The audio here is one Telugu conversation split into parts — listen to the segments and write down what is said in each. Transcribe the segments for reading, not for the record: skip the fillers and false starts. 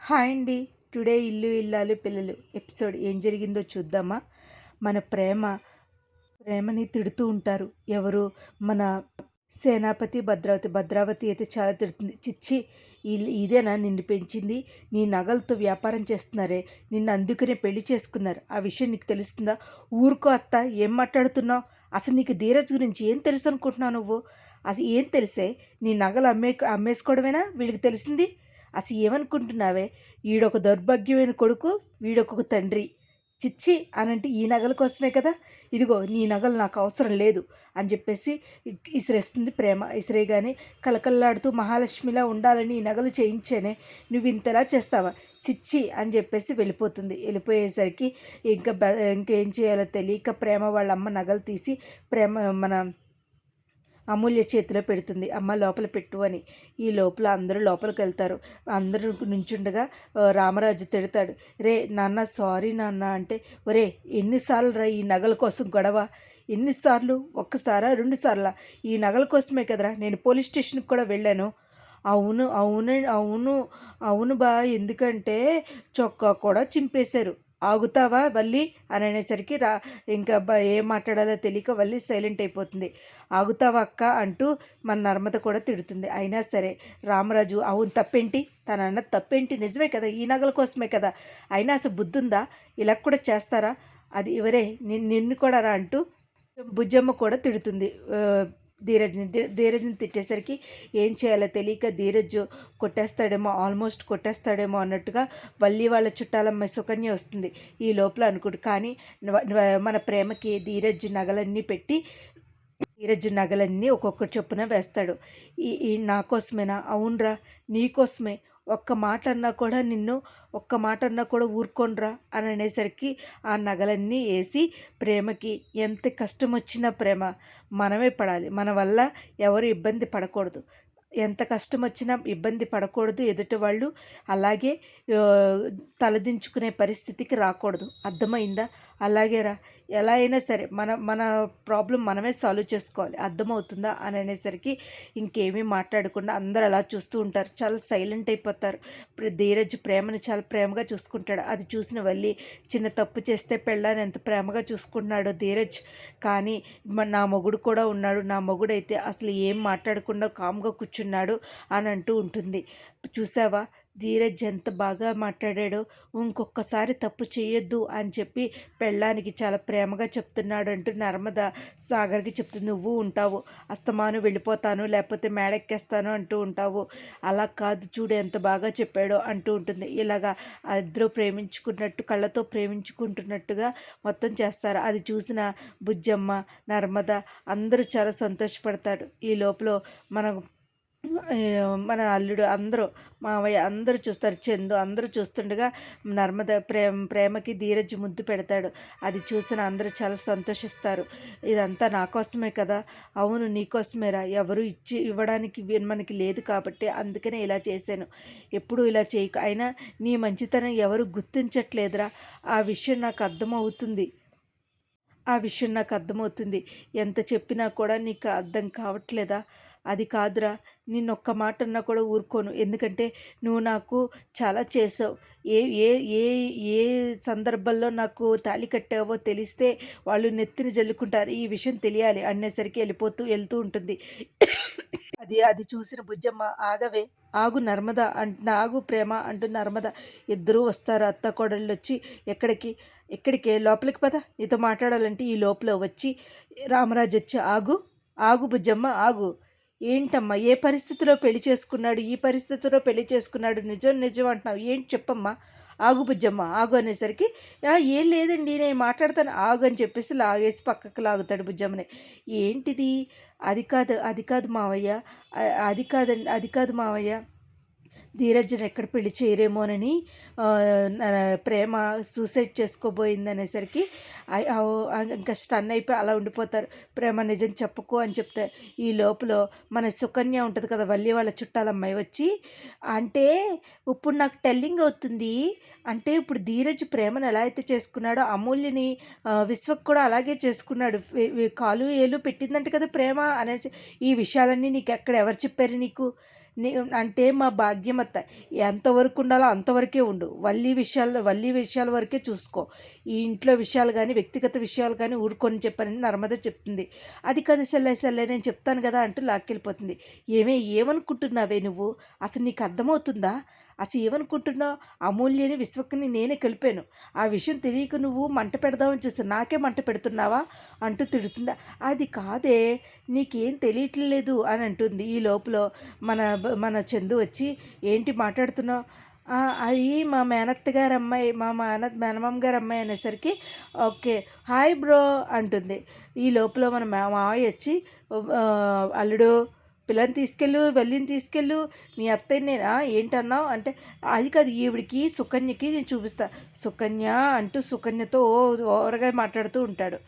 హాయ్ అండి. టుడే ఇల్లు ఇల్లాలు పిల్లలు ఎపిసోడ్ ఏం జరిగిందో చూద్దామా. మన ప్రేమని తిడుతూ ఉంటారు. ఎవరు? మన సేనాపతి భద్రావతి అయితే చాలా తిడుతుంది. చిచ్చి, ఇదేనా నిన్ను పెంచింది? నీ నగలతో వ్యాపారం చేస్తున్నారే, నిన్ను అందుకనే పెళ్లి చేసుకున్నారు. ఆ విషయం నీకు తెలుస్తుందా? ఊరుకో అత్త, ఏం మాట్లాడుతున్నావు? అసలు నీకు ధీరజ్ గురించి ఏం తెలుసు అనుకుంటున్నావు నువ్వు? అసలు ఏం తెలిసే? నీ నగలు అమ్మేసుకోవడమేనా వీళ్ళకి తెలిసింది? అసలు ఏమనుకుంటున్నావే? ఈడొక దౌర్భాగ్యమైన కొడుకు, వీడొక తండ్రి. చిచ్చి అనంటే ఈ నగల కోసమే కదా, ఇదిగో నీ నగలు నాకు అవసరం లేదు అని చెప్పేసి ఇసిరేస్తుంది ప్రేమ. ఇసిరేగానే కళకళలాడుతూ మహాలక్ష్మిలా ఉండాలని ఈ నగలు చేయించేనే, నువ్వు ఇంతలా చేస్తావా? చిచ్చి అని చెప్పేసి వెళ్ళిపోతుంది. వెళ్ళిపోయేసరికి ఇంకేం చేయాలో తెలియక ప్రేమ వాళ్ళ అమ్మ నగలు తీసి మన అమూల్య చేతిలో పెడుతుంది. అమ్మ లోపల పెట్టు అని. ఈ లోపల అందరూ లోపలికి వెళ్తారు. అందరూ నుంచుండగా రామరాజు తిడతాడు. రే నాన్న, సారీ నాన్న అంటే, ఒరే ఎన్నిసార్లు రా ఈ నగల కోసం గొడవ? ఎన్నిసార్లు? ఒక్కసారా రెండుసార్లా? ఈ నగల కోసమే కదరా నేను పోలీస్ స్టేషన్కి కూడా వెళ్ళాను. అవును అవును అవును అవును బా, ఎందుకంటే చొక్కా కూడా చింపేశారు. ఆగుతావా వల్లి అని అనేసరికి ఇంకా ఏం మాట్లాడాలో తెలియక వల్లి సైలెంట్ అయిపోతుంది. ఆగుతావా అక్క అంటూ మన నర్మద కూడా తిడుతుంది. అయినా సరే రామరాజు, అవును తప్పేంటి, తన అన్న తప్పేంటి, నిజమే కదా, ఈ నగల కోసమే కదా, అయినా అసలు బుద్ధుందా, ఇలా కూడా చేస్తారా, అది ఎవరే నిన్ను కూడా రా అంటూ బుజ్జమ్మ కూడా తిడుతుంది ధీరజ్ని తిట్టేసరికి ఏం చేయాలో తెలియక ధీరజ్ ఆల్మోస్ట్ కొట్టేస్తాడేమో అన్నట్టుగా వల్లి వాళ్ళ చుట్టాలమ్మాయి సుకన్య వస్తుంది. ఈ లోపల అనుకుంటు కానీ మన ప్రేమకి ధీరజ్ నగలన్నీ ఒక్కొక్క చొప్పున వేస్తాడు. ఈ నా కోసమేనా? అవునరా నీకోసమే. ఒక్క మాట అన్నా కూడా ఊరుకోనరా అని అనేసరికి ఆ నగలన్నీ వేసి ప్రేమకి ఎంత కష్టం వచ్చినా ప్రేమ మనమే పడాలి, మన వల్ల ఎవరు ఇబ్బంది పడకూడదు, ఎంత కష్టం వచ్చినా ఇబ్బంది పడకూడదు ఎదుటి వాళ్ళు, అలాగే తలదించుకునే పరిస్థితికి రాకూడదు. అర్థమైందా? అలాగే రా, ఎలా అయినా సరే మన ప్రాబ్లం మనమే సాల్వ్ చేసుకోవాలి, అర్థమవుతుందా అని అనేసరికి ఇంకేమీ మాట్లాడకుండా అందరూ అలా చూస్తూ ఉంటారు. చాలా సైలెంట్ అయిపోతారు. ధీరజ్ ప్రేమను చాలా ప్రేమగా చూసుకుంటాడు. అది చూసిన వల్లి, చిన్న తప్పు చేస్తే పెళ్ళాన్ని ఎంత ప్రేమగా చూసుకుంటున్నాడో ధీరజ్, కానీ నా మొగుడు కూడా ఉన్నాడు, నా మొగుడైతే అసలు ఏం మాట్లాడకుండా కామ్గా కూర్చున్నాడు అని అంటూ ఉంటుంది. చూసావా ధీరజ్ ఎంత బాగా మాట్లాడాడో, ఇంకొకసారి తప్పు చేయొద్దు అని చెప్పి పెళ్ళానికి చాలా ప్రేమగా చెప్తున్నాడు అంటూ నర్మద సాగర్కి చెప్తుంది. నువ్వు ఉంటావు, అస్తమాను వెళ్ళిపోతాను లేకపోతే మేడెక్కేస్తాను అంటూ ఉంటావు, అలా కాదు చూడు ఎంత బాగా చెప్పాడో అంటూ ఉంటుంది. ఇలాగా ఇద్దరు ప్రేమించుకున్నట్టు, కళ్ళతో ప్రేమించుకుంటున్నట్టుగా మొత్తం చేస్తారు. అది చూసిన బుజ్జమ్మ, నర్మద అందరూ చాలా సంతోషపడతాడు. ఈ లోపల మన అల్లుడు అందరూ, మావయ్య అందరూ చూస్తారు, చందు అందరూ చూస్తుండగా నర్మద ప్రేమకి ధీరజ్ ముద్దు పెడతాడు. అది చూసిన అందరూ చాలా సంతోషిస్తారు. ఇదంతా నా కోసమే కదా? అవును నీకోసమేరా, ఎవరు ఇవ్వడానికి మనకి లేదు కాబట్టి అందుకనే ఇలా చేశాను, ఎప్పుడు ఇలా చేయకు, అయినా నీ మంచితనం ఎవరు గుర్తించట్లేదురా, ఆ విషయం నాకు అర్థమవుతుంది. ఎంత చెప్పినా కూడా నీకు అర్థం కావట్లేదా? అది కాదురా, నిన్నొక్క మాట అన్నా కూడా ఊరుకోను, ఎందుకంటే నువ్వు నాకు చాలా చేసావు. ఏ ఏ ఏ ఏ సందర్భంలో నాకు తాళి కట్టావో తెలిస్తే వాళ్ళు నెత్తిని జల్లుకుంటారు, ఈ విషయం తెలియాలి అనేసరికి వెళ్తూ ఉంటుంది. అది చూసిన బుజ్జమ్మ, ఆగవే, ఆగు నర్మద ఆగు ప్రేమ అంటూ నర్మద ఇద్దరూ వస్తారు. అత్త కోడళ్ళు వచ్చి ఎక్కడికే లోపలికి పద, నీతో మాట్లాడాలంటే ఈ లోపల వచ్చి రామరాజు వచ్చి, ఆగు బుజ్జమ్మ ఆగు, ఏంటమ్మా ఏ పరిస్థితిలో పెళ్లి చేసుకున్నాడు, ఈ పరిస్థితిలో పెళ్లి చేసుకున్నాడు, నిజం అంటున్నావు ఏంటి చెప్పమ్మా, ఆగు బుజ్జమ్మ ఆగు అనేసరికి ఏం లేదండి నేను మాట్లాడతాను ఆగు అని చెప్పేసి లాగేసి పక్కకు లాగుతాడు బుజ్జమ్మని. ఏంటిది? అది కాదు మావయ్య, అది కాదు మావయ్య, ధీరజ్ని ఎక్కడ పెళ్లి చేయరేమోనని ప్రేమ సూసైడ్ చేసుకోబోయింది అనేసరికి ఇంకా స్టన్ అయిపోయి అలా ఉండిపోతారు. ప్రేమ నిజం చెప్పకు అని చెప్తే ఈ లోపల మన సుకన్య ఉంటుంది కదా, వల్లి వాళ్ళ చుట్టాలమ్మాయి వచ్చి, అంటే ఇప్పుడు నాకు టెల్లింగ్ అవుతుంది, అంటే ఇప్పుడు ధీరజ్ ప్రేమను ఎలా అయితే చేసుకున్నాడో అమూల్యని విశ్వక్ కూడా అలాగే చేసుకున్నాడు, కాలు ఏలు పెట్టిందంట కదా ప్రేమ అనేసి, ఈ విషయాలన్నీ నీకు ఎవరు చెప్పారు నీకు, అంటే మా భాగ్య భాగ్యమత్త ఎంతవరకు ఉండాలో అంతవరకే ఉండు, వల్లి విషయాల వరకే చూసుకో, ఈ ఇంట్లో విషయాలు కానీ వ్యక్తిగత విషయాలు కానీ ఊరుకొని చెప్పానని నర్మద చెప్తుంది. అది కదా సెల్లే నేను చెప్తాను కదా అంటూ లాక్కెళ్ళిపోతుంది. ఏమనుకుంటున్నావే నువ్వు, అసలు నీకు అర్థమవుతుందా, అసలు ఏమనుకుంటున్నావు, అమూల్యని విశ్వక్ని నేనే కలిపాను, ఆ విషయం తెలియక నువ్వు మంట పెడదామని చూస్తాను, నాకే మంట పెడుతున్నావా అంటూ తిడుతుందా. అది కాదే, నీకేం తెలియట్లేదు అని అంటుంది. ఈ లోపల మన మన చందు వచ్చి ఏంటి మాట్లాడుతున్నావు, అది మా మేనత్త గారు అమ్మాయి, మా మేనమామ గారు అమ్మాయి అనేసరికి ఓకే హాయ్ బ్రో అంటుంది. ఈ లోపల మన మావయ్య వచ్చి అల్లుడు పిల్లని తీసుకెళ్ళు, వెళ్ళిని తీసుకెళ్ళు, నీ అత్తయ్య నేను ఏంటన్నావు అంటే, అది కాదు ఈవిడికి సుకన్యకి నేను చూపిస్తా, సుకన్య అంటూ సుకన్యతో ఓవరగా మాట్లాడుతూ ఉంటాడు.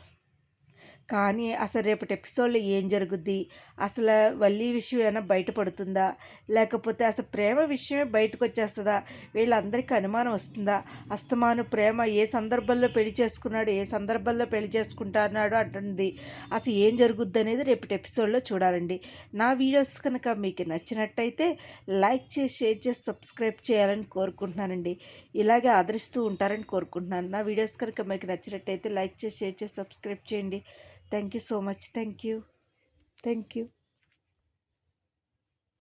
కానీ అసలు రేపటి ఎపిసోడ్లో ఏం జరుగుద్ది, అసలు వల్లి విషయం ఏమైనా బయటపడుతుందా, లేకపోతే అసలు ప్రేమ విషయమే బయటకు వచ్చేస్తుందా, వీళ్ళందరికీ అనుమానం వస్తుందా, అస్తమాను ప్రేమ ఏ సందర్భంలో పెళ్లి చేసుకున్నాడు, ఏ సందర్భంలో పెళ్లి చేసుకుంటా అన్నాడు అంటుంది. అసలు ఏం జరుగుద్ది అనేది రేపటి ఎపిసోడ్లో చూడాలండి. నా వీడియోస్ కనుక మీకు నచ్చినట్టయితే లైక్ చేసి, షేర్ చేసి, సబ్స్క్రైబ్ చేయాలని కోరుకుంటున్నానండి. ఇలాగే ఆదరిస్తూ ఉంటారని కోరుకుంటున్నాను. నా వీడియోస్ కనుక మీకు నచ్చినట్టయితే లైక్ చేసి, షేర్ చేసి, సబ్స్క్రైబ్ చేయండి. Thank you so much. Thank you. Thank you.